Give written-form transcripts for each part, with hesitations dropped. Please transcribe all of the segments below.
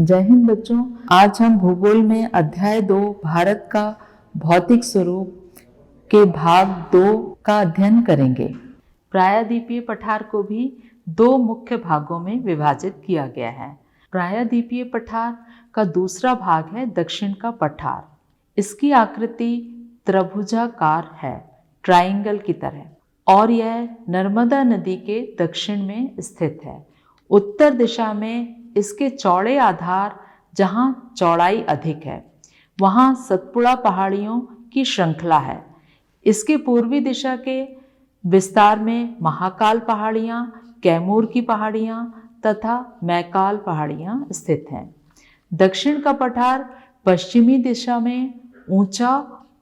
जय हिंद बच्चों। आज हम भूगोल में अध्याय 2 भारत का भौतिक स्वरूप के भाग 2 का अध्ययन करेंगे। प्रायद्वीपीय पठार को भी 2 मुख्य भागों में विभाजित किया गया है। प्रायद्वीपीय पठार का दूसरा भाग है दक्षिण का पठार। इसकी आकृति त्रिभुजाकार है, ट्रायंगल की तरह, और यह नर्मदा नदी के दक्षिण में स्थित है। उत्तर दिशा में इसके चौड़े आधार जहां चौड़ाई अधिक है, वहां सतपुड़ा पहाड़ियों की श्रृंखला है। इसके पूर्वी दिशा के विस्तार में महाकाल पहाड़ियां, कैमूर की पहाड़ियां तथा मैकाल पहाड़ियां स्थित हैं। दक्षिण का पठार पश्चिमी दिशा में ऊंचा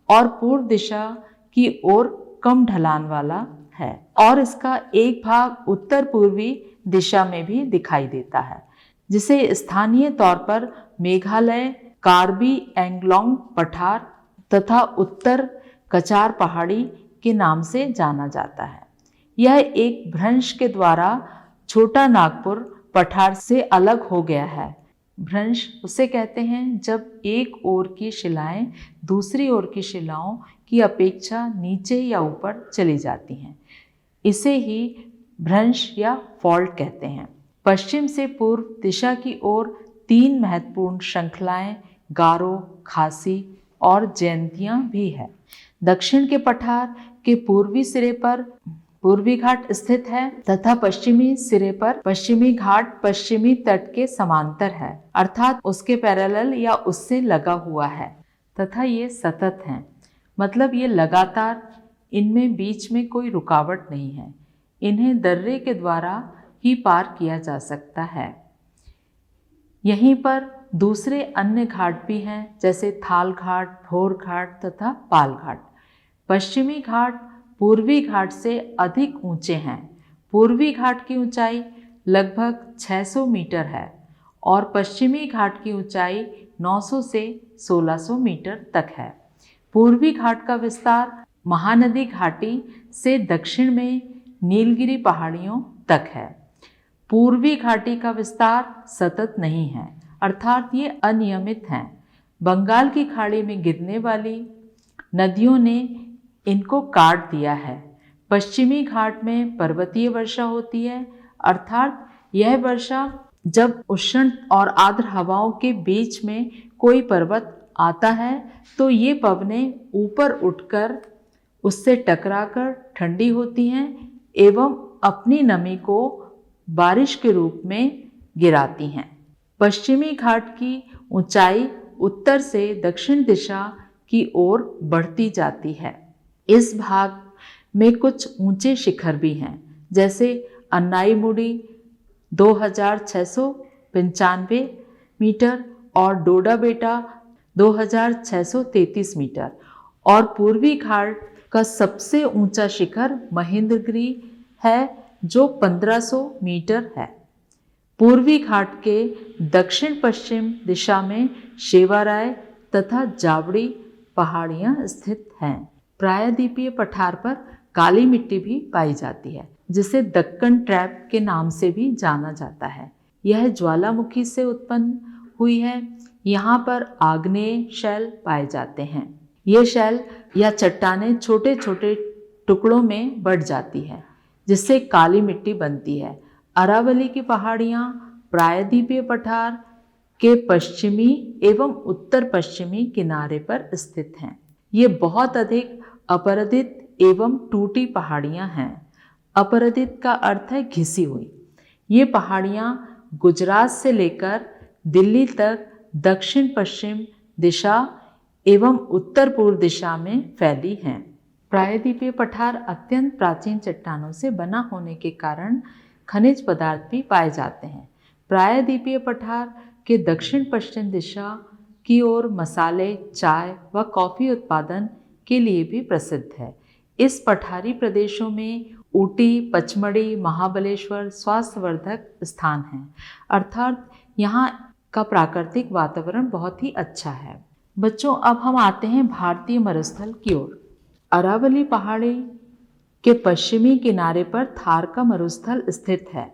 और पूर्व दिशा की ओर कम ढलान वाला है, और इसका एक भाग उत्तर पूर्वी दिशा में भी दिखाई देता है, जिसे स्थानीय तौर पर मेघालय कार्बी एंगलोंग पठार तथा उत्तर कचार पहाड़ी के नाम से जाना जाता है। यह एक भ्रंश के द्वारा छोटा नागपुर पठार से अलग हो गया है। भ्रंश उसे कहते हैं जब एक ओर की शिलाएं दूसरी ओर की शिलाओं की अपेक्षा नीचे या ऊपर चली जाती हैं। इसे ही भ्रंश या फॉल्ट कहते हैं। पश्चिम से पूर्व दिशा की ओर 3 महत्वपूर्ण श्रृंखलाएं गारो, खासी और जयंतियां भी है। दक्षिण के पठार के पूर्वी सिरे पर पूर्वी घाट स्थित है तथा पश्चिमी सिरे पर पश्चिमी घाट पश्चिमी तट के समांतर है, अर्थात उसके पैरेलल या उससे लगा हुआ है, तथा ये सतत हैं, मतलब ये लगातार, इनमें बीच में कोई रुकावट नहीं है। इन्हें दर्रे के द्वारा ही पार किया जा सकता है। यहीं पर दूसरे अन्य घाट भी हैं, जैसे थाल घाट, भोर घाट तथा पाल घाट। पश्चिमी घाट पूर्वी घाट से अधिक ऊंचे हैं। पूर्वी घाट की ऊंचाई लगभग 600 मीटर है और पश्चिमी घाट की ऊंचाई 900 से 1600 मीटर तक है। पूर्वी घाट का विस्तार महानदी घाटी से दक्षिण में नीलगिरी पहाड़ियों तक है। पूर्वी घाटी का विस्तार सतत नहीं है, अर्थात ये अनियमित हैं। बंगाल की खाड़ी में गिरने वाली नदियों ने इनको काट दिया है। पश्चिमी घाट में पर्वतीय वर्षा होती है, अर्थात यह वर्षा जब उष्ण और आर्द्र हवाओं के बीच में कोई पर्वत आता है तो ये पवनें ऊपर उठकर उससे टकराकर ठंडी होती हैं एवं अपनी नमी को बारिश के रूप में गिराती हैं। पश्चिमी घाट की ऊंचाई उत्तर से दक्षिण दिशा की ओर बढ़ती जाती है। इस भाग में कुछ ऊंचे शिखर भी हैं, जैसे अन्नाईमुडी 2695 मीटर और डोडा बेटा 2633 मीटर, और पूर्वी घाट का सबसे ऊंचा शिखर महेंद्रगिरी है जो 1500 मीटर है। पूर्वी घाट के दक्षिण पश्चिम दिशा में शेवाराय तथा जावड़ी पहाड़ियां स्थित हैं। प्रायद्वीपीय पठार पर काली मिट्टी भी पाई जाती है, जिसे दक्कन ट्रैप के नाम से भी जाना जाता है। यह ज्वालामुखी से उत्पन्न हुई है। यहाँ पर आग्नेय शैल पाए जाते हैं। ये शैल या चट्टानें छोटे छोटे टुकड़ों में बढ़ जाती है, जिससे काली मिट्टी बनती है। अरावली की पहाड़ियाँ प्रायद्वीपीय पठार के पश्चिमी एवं उत्तर पश्चिमी किनारे पर स्थित हैं। ये बहुत अधिक अपरदित एवं टूटी पहाड़ियाँ हैं। अपरदित का अर्थ है घिसी हुई। ये पहाड़ियाँ गुजरात से लेकर दिल्ली तक दक्षिण पश्चिम दिशा एवं उत्तर पूर्व दिशा में फैली हैं। प्रायद्वीपीय पठार अत्यंत प्राचीन चट्टानों से बना होने के कारण खनिज पदार्थ भी पाए जाते हैं। प्रायद्वीपीय पठार के दक्षिण पश्चिम दिशा की ओर मसाले, चाय व कॉफ़ी उत्पादन के लिए भी प्रसिद्ध है। इस पठारी प्रदेशों में ऊटी, पचमढ़ी, महाबलेश्वर स्वास्थ्यवर्धक स्थान हैं, अर्थात यहाँ का प्राकृतिक वातावरण बहुत ही अच्छा है। बच्चों, अब हम आते हैं भारतीय मरुस्थल की ओर। अरावली पहाड़ी के पश्चिमी किनारे पर थार का मरुस्थल स्थित है।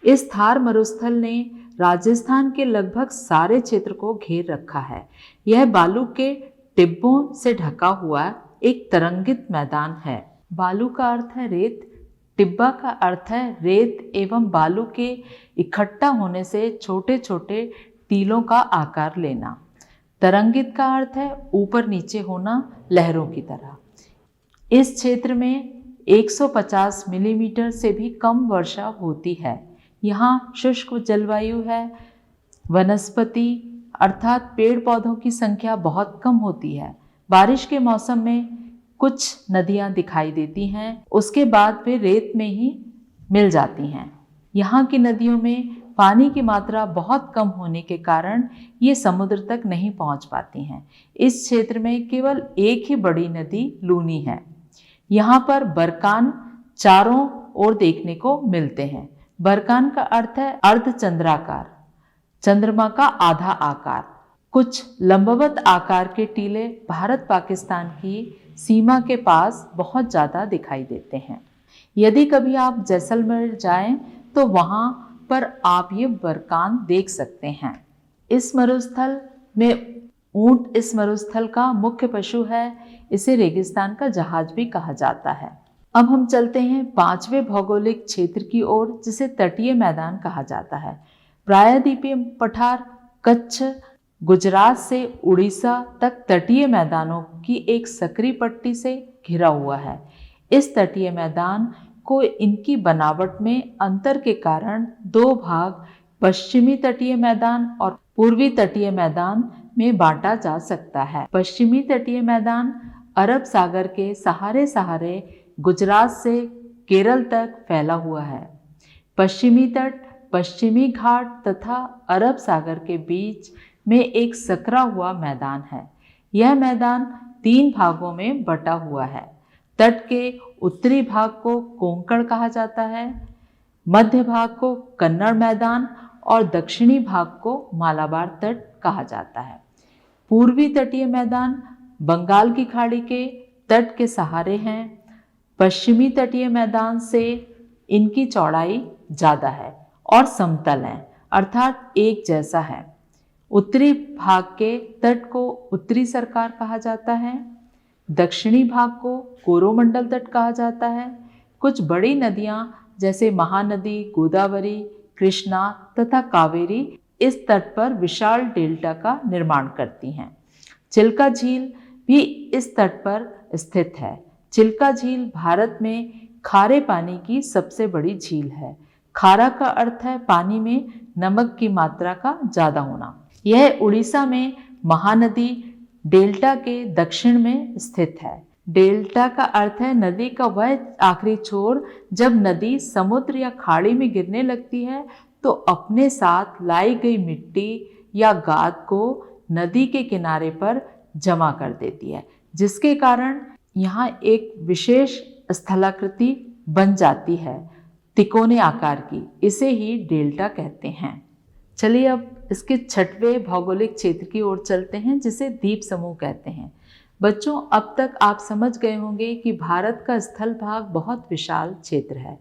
इस थार मरुस्थल ने राजस्थान के लगभग सारे क्षेत्र को घेर रखा है। यह बालू के टिब्बों से ढका हुआ एक तरंगित मैदान है। बालू का अर्थ है रेत, टिब्बा का अर्थ है रेत एवं बालू के इकट्ठा होने से छोटे छोटे टीलों का आकार लेना। तरंगित का अर्थ है ऊपर नीचे होना, लहरों की तरह। इस क्षेत्र में 150 मिलीमीटर से भी कम वर्षा होती है। यहाँ शुष्क जलवायु है। वनस्पति अर्थात पेड़ पौधों की संख्या बहुत कम होती है। बारिश के मौसम में कुछ नदियाँ दिखाई देती हैं, उसके बाद वे रेत में ही मिल जाती हैं। यहाँ की नदियों में पानी की मात्रा बहुत कम होने के कारण ये समुद्र तक नहीं पहुँच पाती हैं। इस क्षेत्र में केवल एक ही बड़ी नदी लूनी है। यहाँ पर बरकान चारों ओर देखने को मिलते हैं। बरकान का अर्थ है अर्धचंद्राकार, चंद्रमा का आधा आकार। कुछ लंबवत आकार के टीले भारत पाकिस्तान की सीमा के पास बहुत ज़्यादा दिखाई देते हैं। यदि कभी आप जैसलमेर जाएं तो वहाँ पर आप ये बरकान देख सकते हैं। इस मरुस्थल में ऊंट इस मरुस्थल का मुख्य पशु है। इसे रेगिस्तान का जहाज भी कहा जाता है। अब हम चलते हैं 5वें भौगोलिक क्षेत्र की ओर, जिसे तटीय मैदान कहा जाता है। प्रायद्वीपीय पठार कच्छ, गुजरात से उड़ीसा तक तटीय मैदानों की एक सकरी पट्टी से घिरा हुआ है। इस तटीय मैदान को इनकी बनावट में अंतर के कारण दो भाग, पश्चिमी तटीय मैदान और पूर्वी तटीय मैदान में बांटा जा सकता है। पश्चिमी तटीय मैदान अरब सागर के सहारे सहारे गुजरात से केरल तक फैला हुआ है। पश्चिमी तट पश्चिमी घाट तथा अरब सागर के बीच में एक सकरा हुआ मैदान है। यह मैदान 3 भागों में बटा हुआ है। तट के उत्तरी भाग को कोंकण कहा जाता है, मध्य भाग को कन्नड़ मैदान और दक्षिणी भाग को मालाबार तट कहा जाता है। पूर्वी तटीय मैदान बंगाल की खाड़ी के तट के सहारे हैं। पश्चिमी तटीय मैदान से इनकी चौड़ाई ज़्यादा है और समतल है, अर्थात एक जैसा है। उत्तरी भाग के तट को उत्तरी सरकार कहा जाता है, दक्षिणी भाग को कोरोमंडल तट कहा जाता है। कुछ बड़ी नदियाँ जैसे महानदी, गोदावरी, कृष्णा तथा कावेरी इस तट पर विशाल डेल्टा का निर्माण करती हैं। चिल्का झील भी इस तट पर स्थित है। चिल्का झील भारत में खारे पानी की सबसे बड़ी झील है। खारा का अर्थ है पानी में नमक की मात्रा का ज़्यादा होना। यह उड़ीसा में महानदी डेल्टा के दक्षिण में स्थित है। डेल्टा का अर्थ है नदी का वह आखिरी छोर जब नदी समुद्र या खाड़ी में गिरने लगती है तो अपने साथ लाई गई मिट्टी या गाद को नदी के किनारे पर जमा कर देती है, जिसके कारण यहाँ एक विशेष स्थलाकृति बन जाती है, तिकोने आकार की। इसे ही डेल्टा कहते हैं। चलिए अब इसके 6वें भौगोलिक क्षेत्र की ओर चलते हैं, जिसे द्वीप समूह कहते हैं। बच्चों, अब तक आप समझ गए होंगे कि भारत का स्थल भाग बहुत विशाल क्षेत्र है।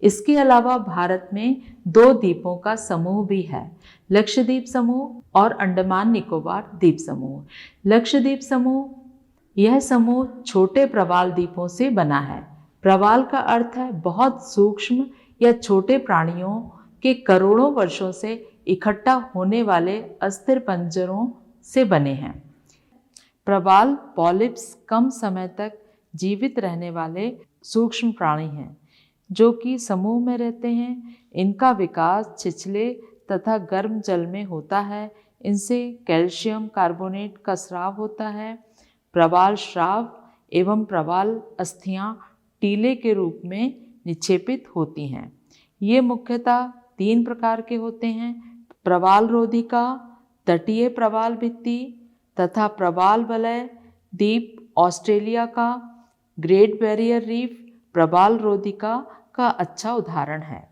इसके अलावा भारत में 2 द्वीपों का समूह भी है, लक्षद्वीप समूह और अंडमान निकोबार द्वीप समूह। लक्षद्वीप समूह, यह समूह छोटे प्रवाल द्वीपों से बना है। प्रवाल का अर्थ है बहुत सूक्ष्म या छोटे प्राणियों के करोड़ों वर्षों से इकट्ठा होने वाले अस्थिर पंजरों से बने हैं। प्रवाल पॉलिप्स कम समय तक जीवित रहने वाले सूक्ष्म प्राणी हैं जो कि समूह में रहते हैं। इनका विकास छिछले तथा गर्म जल में होता है। इनसे कैल्शियम कार्बोनेट का स्राव होता है। प्रवाल श्राव एवं प्रवाल अस्थियां टीले के रूप में निक्षेपित होती हैं। ये मुख्यतः 3 प्रकार के होते हैं: प्रवाल रोधिका, तटीय प्रवाल भित्ति तथा प्रवाल वलय द्वीप। ऑस्ट्रेलिया का ग्रेट बैरियर रीफ प्रवाल रोधिका का अच्छा उदाहरण है।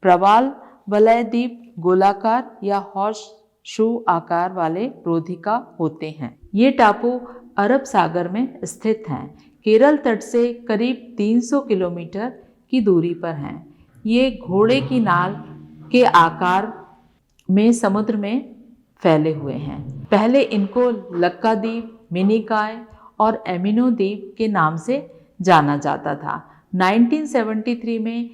प्रवाल वलय द्वीप गोलाकार या हॉर्स शू आकार वाले रोधिका होते हैं। ये टापू अरब सागर में स्थित हैं। केरल तट से करीब 300 किलोमीटर की दूरी पर हैं। ये घोड़े की नाल के आकार में समुद्र में फैले हुए हैं। पहले इनको लक्काद्वीप, मिनिकॉय और एमिनो द्वीप के नाम से जाना जाता था। 1973 में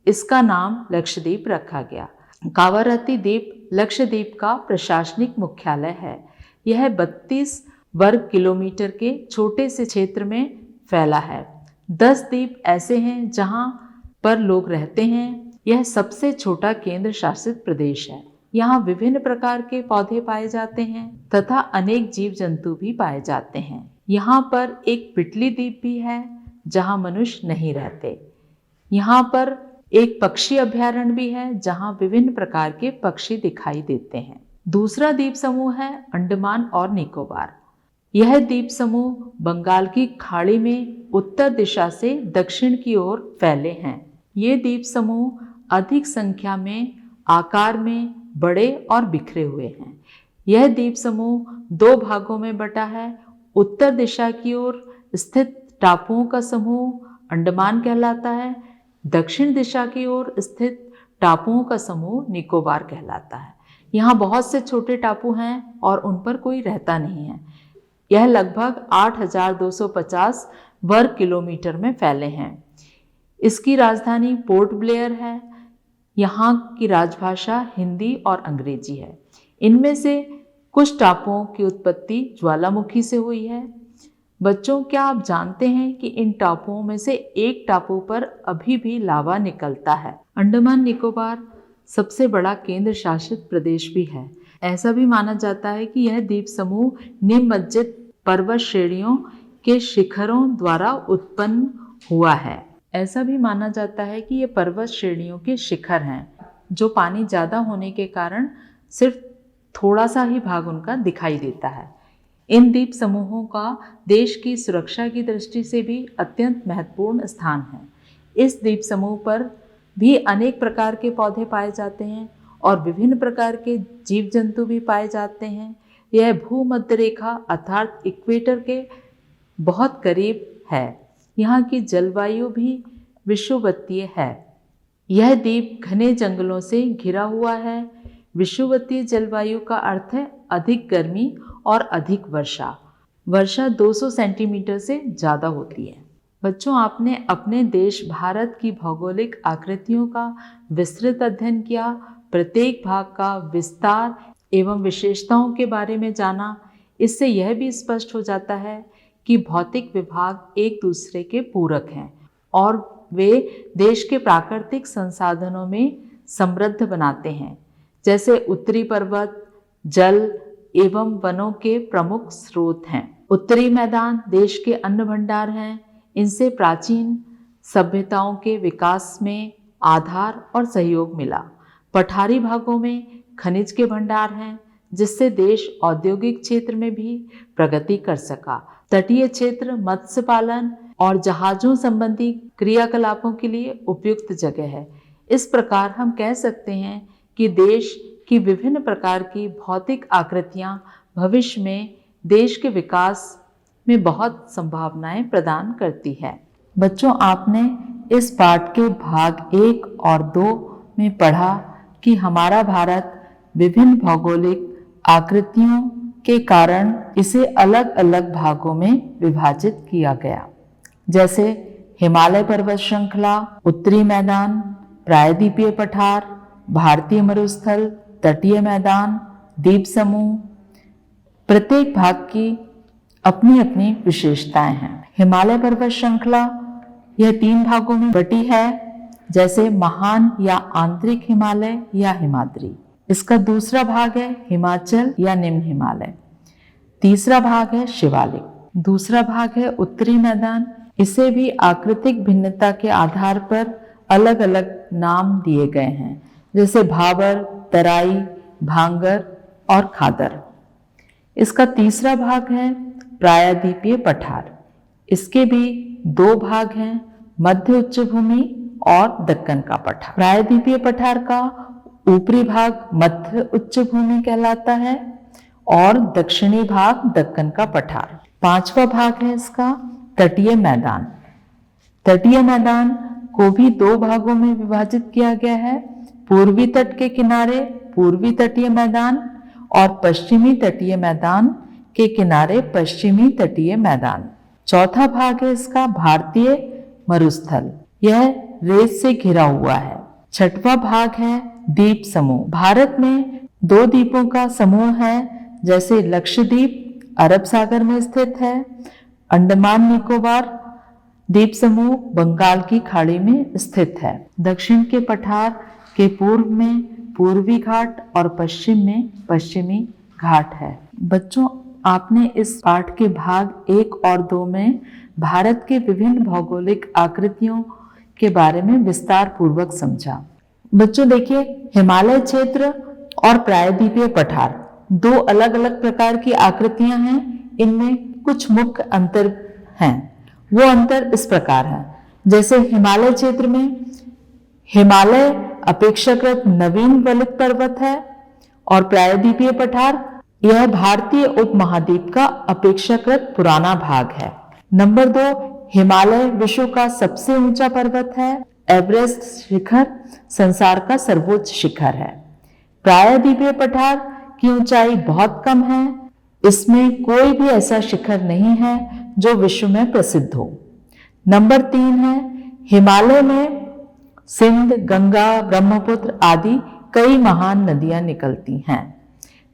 इसका नाम लक्षद्वीप रखा गया। कावारत्ती द्वीप लक्षद्वीप का प्रशासनिक मुख्यालय है। यह 32 वर्ग किलोमीटर के छोटे से क्षेत्र में फैला है। 10 द्वीप ऐसे हैं जहां पर लोग रहते हैं। यह सबसे छोटा केंद्र शासित प्रदेश है। यहाँ विभिन्न प्रकार के पौधे पाए जाते हैं तथा अनेक जीव जंतु भी पाए जाते हैं। यहाँ पर एक पिटली द्वीप भी है जहाँ मनुष्य नहीं रहते। यहाँ पर एक पक्षी अभयारण्य भी है जहाँ विभिन्न प्रकार के पक्षी दिखाई देते हैं। दूसरा द्वीप समूह है अंडमान और निकोबार। यह द्वीप समूह बंगाल की खाड़ी में उत्तर दिशा से दक्षिण की ओर फैले हैं। ये द्वीप समूह अधिक संख्या में, आकार में बड़े और बिखरे हुए हैं। यह द्वीप समूह 2 भागों में बटा है। उत्तर दिशा की ओर स्थित टापुओं का समूह अंडमान कहलाता है। दक्षिण दिशा की ओर स्थित टापुओं का समूह निकोबार कहलाता है। यहाँ बहुत से छोटे टापू हैं और उन पर कोई रहता नहीं है। यह लगभग 8,250 वर्ग किलोमीटर में फैले हैं। इसकी राजधानी पोर्ट ब्लेयर है। यहाँ की राजभाषा हिंदी और अंग्रेजी है। इनमें से कुछ टापुओं की उत्पत्ति ज्वालामुखी से हुई है। बच्चों, क्या आप जानते हैं कि इन टापुओं में से एक टापू पर अभी भी लावा निकलता है? अंडमान निकोबार सबसे बड़ा केंद्र शासित प्रदेश भी है। ऐसा भी माना जाता है कि यह द्वीप समूह निम्नमज्जित पर्वत श्रेणियों के शिखरों द्वारा उत्पन्न हुआ है। ऐसा भी माना जाता है कि ये पर्वत श्रेणियों के शिखर हैं जो पानी ज़्यादा होने के कारण सिर्फ थोड़ा सा ही भाग उनका दिखाई देता है। इन द्वीप समूहों का देश की सुरक्षा की दृष्टि से भी अत्यंत महत्वपूर्ण स्थान है। इस द्वीप समूह पर भी अनेक प्रकार के पौधे पाए जाते हैं और विभिन्न प्रकार के जीव जंतु भी पाए जाते हैं। यह भूमध्य रेखा अर्थात इक्वेटर के बहुत करीब है। यहाँ की जलवायु भी विषुवतीय है। यह द्वीप घने जंगलों से घिरा हुआ है। विषुवतीय जलवायु का अर्थ है अधिक गर्मी और अधिक वर्षा। वर्षा 200 सेंटीमीटर से ज़्यादा होती है। बच्चों, आपने अपने देश भारत की भौगोलिक आकृतियों का विस्तृत अध्ययन किया, प्रत्येक भाग का विस्तार एवं विशेषताओं के बारे में जाना। इससे यह भी स्पष्ट हो जाता है कि भौतिक विभाग एक दूसरे के पूरक हैं और वे देश के प्राकृतिक संसाधनों में समृद्ध बनाते हैं, जैसे उत्तरी पर्वत, जल एवं वनों के प्रमुख स्रोत हैं। उत्तरी मैदान देश के अन्न भंडार हैं। इनसे प्राचीन सभ्यताओं के विकास में आधार और सहयोग मिला। पठारी भागों में खनिज के भंडार हैं, जिससे देश औद्योगिक क्षेत्र में भी प्रगति कर सका। तटीय क्षेत्र मत्स्य पालन और जहाजों संबंधी क्रियाकलापों के लिए उपयुक्त जगह है। इस प्रकार हम कह सकते हैं कि देश की विभिन्न प्रकार की भौतिक आकृतियां भविष्य में देश के विकास में बहुत संभावनाएं प्रदान करती है। बच्चों, आपने इस पाठ के भाग 1 और 2 में पढ़ा कि हमारा भारत विभिन्न भौगोलिक आकृतियों के कारण इसे अलग अलग भागों में विभाजित किया गया, जैसे हिमालय पर्वत श्रृंखला, उत्तरी मैदान, प्रायद्वीपीय पठार, भारतीय मरुस्थल, तटीय मैदान, द्वीप समूह। प्रत्येक भाग की अपनी अपनी विशेषताएं हैं। हिमालय पर्वत श्रृंखला यह 3 भागों में बटी है, जैसे महान या आंतरिक हिमालय या हिमाद्री। इसका दूसरा भाग है हिमाचल या निम्न हिमालय। तीसरा भाग है शिवालिक। दूसरा भाग है उत्तरी मैदान। इसे भी आकृतिक भिन्नता के आधार पर अलग अलग नाम दिए गए हैं, जैसे भाबर, तराई, भांगर और खादर। इसका तीसरा भाग है प्रायद्वीपीय पठार। इसके भी 2 भाग हैं, मध्य उच्च भूमि और दक्कन का पठार। प्रायद्वीपीय पठार का ऊपरी भाग मध्य उच्च भूमि कहलाता है और दक्षिणी भाग दक्कन का पठार। 5वां भाग है इसका तटीय मैदान। तटीय मैदान को भी 2 भागों में विभाजित किया गया है। पूर्वी तट के किनारे पूर्वी तटीय मैदान और पश्चिमी तटीय मैदान के किनारे पश्चिमी तटीय मैदान। चौथा भाग है इसका भारतीय मरुस्थल, यह रेत से घिरा हुआ है। छठवां भाग है द्वीप समूह। भारत में 2 द्वीपों का समूह है, जैसे लक्षद्वीप अरब सागर में स्थित है, अंडमान निकोबार द्वीप समूह बंगाल की खाड़ी में स्थित है। दक्षिण के पठार के पूर्व में पूर्वी घाट और पश्चिम में पश्चिमी घाट है। बच्चों, आपने इस पाठ के भाग 1 और 2 में भारत के विभिन्न भौगोलिक आकृतियों के बारे में विस्तार पूर्वक समझा। बच्चों देखिए, हिमालय क्षेत्र और प्रायद्वीपीय पठार 2 अलग अलग प्रकार की आकृतियां हैं। इनमें कुछ मुख्य अंतर हैं। वो अंतर इस प्रकार है, जैसे हिमालय क्षेत्र में हिमालय अपेक्षाकृत नवीन वलित पर्वत है और प्रायद्वीपीय पठार यह भारतीय उपमहाद्वीप का अपेक्षाकृत पुराना भाग है। नंबर 2, हिमालय विश्व का सबसे ऊंचा पर्वत है। एवरेस्ट शिखर संसार का सर्वोच्च शिखर है। प्रायद्वीपीय पठार की ऊंचाई बहुत कम है। इसमें कोई भी ऐसा शिखर नहीं है जो विश्व में प्रसिद्ध हो। नंबर 3 है, हिमालय में सिंध, गंगा, ब्रह्मपुत्र आदि कई महान नदियां निकलती हैं।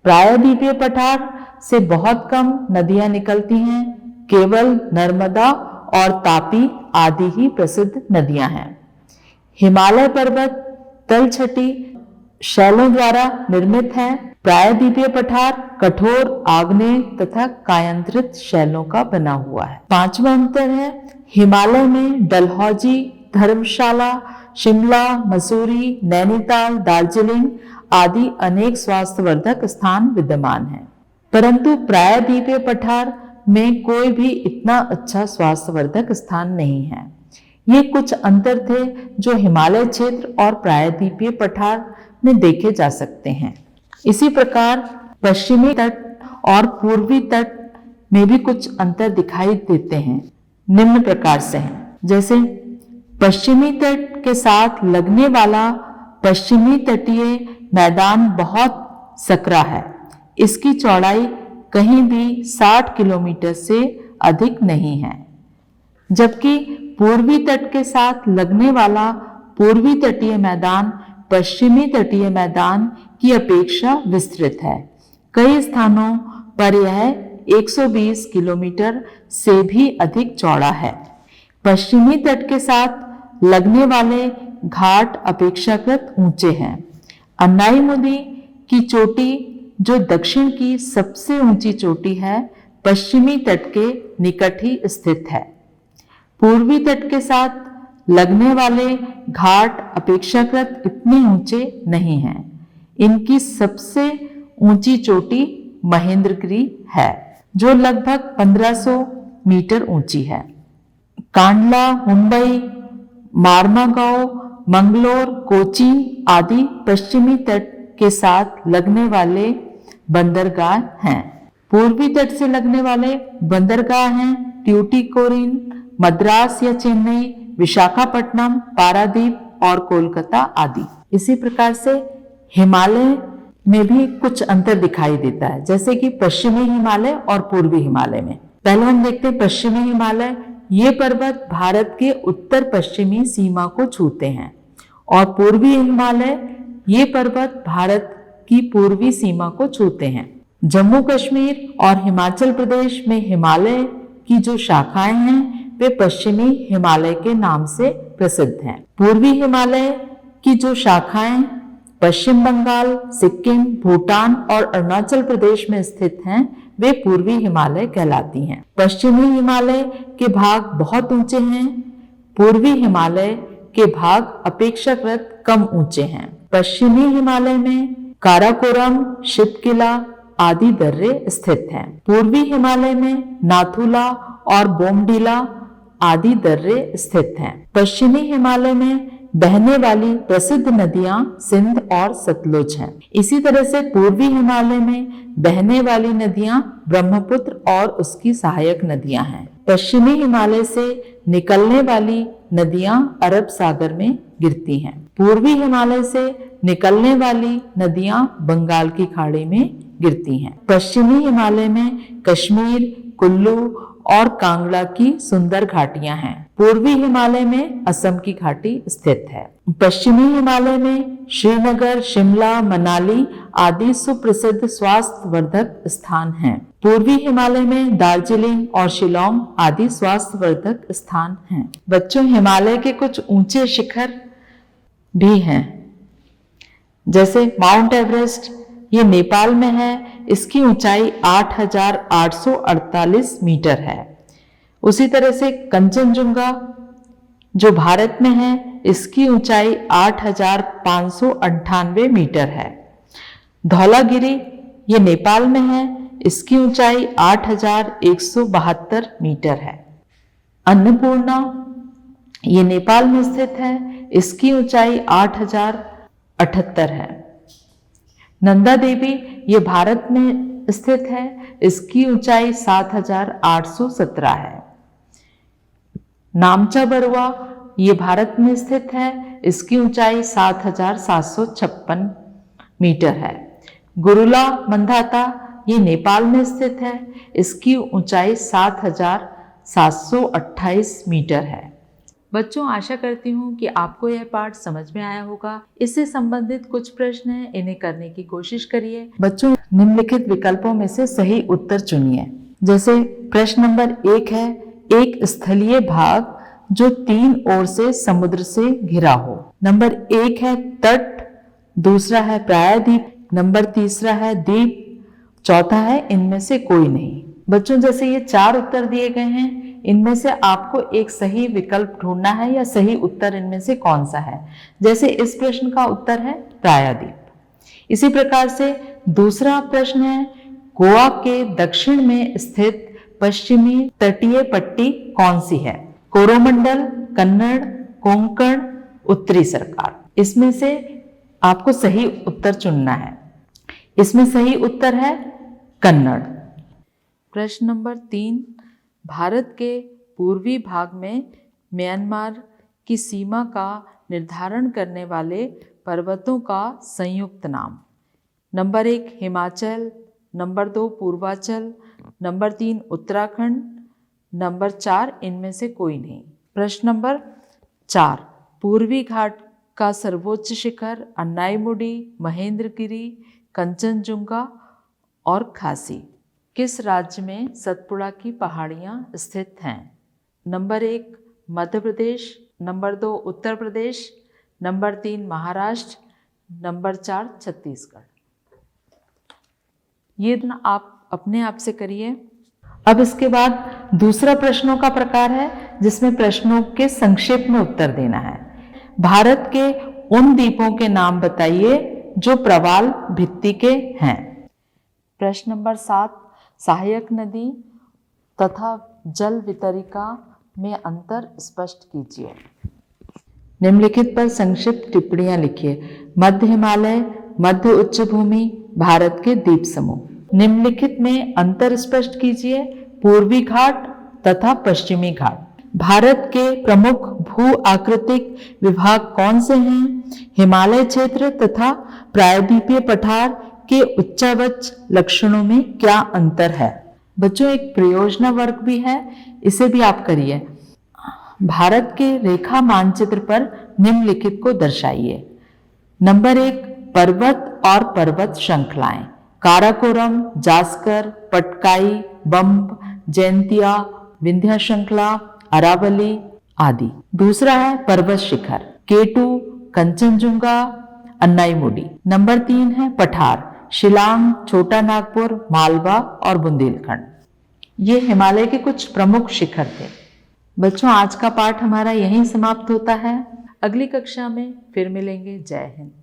प्रायद्वीपीय पठार से बहुत कम नदियां निकलती हैं, केवल नर्मदा और तापी आदि ही प्रसिद्ध नदियां हैं। हिमालय पर्वत तलछटी शैलों द्वारा निर्मित है। प्रायद्वीपीय पठार कठोर आग्नेय तथा कायांतरित शैलों का बना हुआ है। 5वां अंतर है, हिमालय में डलहौजी, धर्मशाला, शिमला, मसूरी, नैनीताल, दार्जिलिंग आदि अनेक स्वास्थ्यवर्धक स्थान विद्यमान हैं, परंतु प्रायद्वीपीय पठार में कोई भी इतना अच्छा स्वास्थ्यवर्धक स्थान नहीं है। ये कुछ अंतर थे जो हिमालय क्षेत्र और प्रायद्वीपीय पठार में देखे जा सकते हैं। इसी प्रकार पश्चिमी तट और पूर्वी तट में भी कुछ अंतर दिखाई देते हैं, निम्न प्रकार से हैं। जैसे पश्चिमी तट के साथ लगने वाला पश्चिमी तटीय मैदान बहुत सकरा है। इसकी चौड़ाई कहीं भी 60 किलोमीटर से अधिक नहीं है, जबकि पूर्वी तट के साथ लगने वाला पूर्वी तटीय मैदान पश्चिमी तटीय मैदान की अपेक्षा विस्तृत है। कई स्थानों पर यह 120 किलोमीटर से भी अधिक चौड़ा है। पश्चिमी तट के साथ लगने वाले घाट अपेक्षाकृत ऊंचे हैं। अन्नाईमुदी की चोटी, जो दक्षिण की सबसे ऊंची चोटी है, पश्चिमी तट के निकट ही स्थित है। पूर्वी तट के साथ लगने वाले घाट अपेक्षाकृत इतने ऊंचे नहीं हैं। इनकी सबसे ऊंची चोटी महेंद्रगिरी है, जो लगभग 1500 मीटर ऊंची है। कांडला, मुंबई, मार्मागांव, मंगलोर, कोचीन आदि पश्चिमी तट के साथ लगने वाले बंदरगाह हैं। पूर्वी तट से लगने वाले बंदरगाह हैं ट्यूटिकोरिन, मद्रास या चेन्नई, विशाखापट्टनम, पारादीप और कोलकाता आदि। इसी प्रकार से हिमालय में भी कुछ अंतर दिखाई देता है, जैसे कि पश्चिमी हिमालय और पूर्वी हिमालय में। पहले हम देखते हैं पश्चिमी हिमालय। ये पर्वत भारत के उत्तर पश्चिमी सीमा को छूते हैं, और पूर्वी हिमालय ये पर्वत भारत की पूर्वी सीमा को छूते हैं। जम्मू कश्मीर और हिमाचल प्रदेश में हिमालय की जो शाखाएं हैं वे पश्चिमी हिमालय के नाम से प्रसिद्ध हैं। पूर्वी हिमालय की जो शाखाएं पश्चिम बंगाल, सिक्किम, भूटान और अरुणाचल प्रदेश में स्थित हैं, वे पूर्वी हिमालय कहलाती हैं। पश्चिमी हिमालय के भाग बहुत ऊंचे हैं। पूर्वी हिमालय के भाग अपेक्षाकृत कम ऊंचे हैं। पश्चिमी हिमालय में काराकोरम, शिवकिला आदि दर्रे स्थित हैं। पूर्वी हिमालय में नाथुला और बोमडीला आदि दर्रे स्थित हैं। पश्चिमी हिमालय में बहने वाली प्रसिद्ध नदियां सिंध और सतलुज हैं। इसी तरह से पूर्वी हिमालय में बहने वाली नदियां ब्रह्मपुत्र और उसकी सहायक नदियां हैं। पश्चिमी हिमालय से निकलने वाली नदियां अरब सागर में गिरती हैं। पूर्वी हिमालय से निकलने वाली नदियां बंगाल की खाड़ी में गिरती हैं। पश्चिमी हिमालय में कश्मीर, कुल्लू और कांगड़ा की सुंदर घाटियां हैं। पूर्वी हिमालय में असम की घाटी स्थित है। पश्चिमी हिमालय में श्रीनगर, शिमला, मनाली आदि सुप्रसिद्ध स्वास्थ्यवर्धक स्थान हैं। पूर्वी हिमालय में दार्जिलिंग और शिलोंग आदि स्वास्थ्यवर्धक स्थान हैं। बच्चों, हिमालय के कुछ ऊंचे शिखर भी हैं, जैसे माउंट एवरेस्ट, ये नेपाल में है। इसकी ऊंचाई 8,848 मीटर है। उसी तरह से कंचनजुंगा जो भारत में है, इसकी ऊंचाई 8,598 मीटर है। धौलागिरी ये नेपाल में है, इसकी ऊंचाई 8,172 मीटर है। अन्नपूर्णा ये नेपाल में स्थित है, इसकी ऊंचाई 8,078 है। नंदा देवी ये भारत में स्थित है, इसकी ऊंचाई 7,817 है। नामचा बरुआ ये भारत में स्थित है, इसकी ऊंचाई 7,756 मीटर है। गुरुला मंदाता ये नेपाल में स्थित है, इसकी ऊंचाई 7,728 मीटर है। बच्चों, आशा करती हूँ कि आपको यह पाठ समझ में आया होगा। इससे संबंधित कुछ प्रश्न हैं, इन्हें करने की कोशिश करिए। बच्चों, निम्नलिखित विकल्पों में से सही उत्तर चुनिए। जैसे प्रश्न नंबर 1 है, एक स्थलीय भाग जो 3 ओर से समुद्र से घिरा हो। नंबर 1 है तट, दूसरा है प्रायद्वीप, नंबर 3 है द्वीप, चौथा है इनमें से कोई नहीं। बच्चों, जैसे ये 4 उत्तर दिए गए हैं, इनमें से आपको एक सही विकल्प ढूंढना है या सही उत्तर इनमें से कौन सा है। जैसे इस प्रश्न का उत्तर है प्रायद्वीप। इसी प्रकार से दूसरा प्रश्न है, गोवा के दक्षिण में स्थित पश्चिमी तटीय पट्टी कौन सी है? कोरोमंडल, कन्नड़, कोंकण, उत्तरी सरकार। इसमें से आपको सही उत्तर चुनना है। इसमें सही उत्तर है कन्नड़। प्रश्न नंबर 3, भारत के पूर्वी भाग में म्यांमार की सीमा का निर्धारण करने वाले पर्वतों का संयुक्त नाम। Number 1 Himachal, number 2 Purvanchal, number 3 Uttarakhand, number 4 इनमें से कोई नहीं। प्रश्न नंबर 4, पूर्वी घाट का सर्वोच्च शिखर अन्नाईमुडी, महेंद्रगिरी, कंचनजुंगा और खासी किस राज्य में सतपुड़ा की पहाड़ियां स्थित हैं? Number 1 Madhya Pradesh, number 2 Uttar Pradesh, number 3 Maharashtra, number 4 Chhattisgarh. ये आप अपने आप से करिए। अब इसके बाद दूसरा प्रश्नों का प्रकार है, जिसमें प्रश्नों के संक्षेप में उत्तर देना है। भारत के उन द्वीपों के नाम बताइए जो प्रवाल भित्ति के हैं। प्रश्न नंबर 7, सहायक नदी तथा जल वितरिका में अंतर स्पष्ट कीजिए। निम्नलिखित पर संक्षिप्त टिप्पणियां लिखिए। मध्य हिमालय, मध्य उच्च भूमि, भारत के द्वीप समूह। निम्नलिखित में अंतर स्पष्ट कीजिए। पूर्वी घाट तथा पश्चिमी घाट। भारत के प्रमुख भू आकृतिक विभाग कौन से हैं? हिमालय क्षेत्र तथा प्रायद्वीपीय पठार के उच्चावच लक्षणों में क्या अंतर है? बच्चों, एक प्रयोजना वर्ग भी है, इसे भी आप करिए। भारत के रेखा मानचित्र पर निम्नलिखित को दर्शाइए। नंबर 1 पर्वत और पर्वत श्रृंखलाएं, काराकोरम, जास्कर, पटकाई, बम्प, जैंतिया, विंध्या श्रृंखला, अरावली आदि। दूसरा है पर्वत शिखर, केटू, कंचनजुंगा, अन्नाईमुडी। नंबर 3 है पठार, शिलांग, छोटा नागपुर, मालवा और बुंदेलखंड। ये हिमालय के कुछ प्रमुख शिखर थे। बच्चों, आज का पाठ हमारा यहीं समाप्त होता है। अगली कक्षा में फिर मिलेंगे। जय हिंद।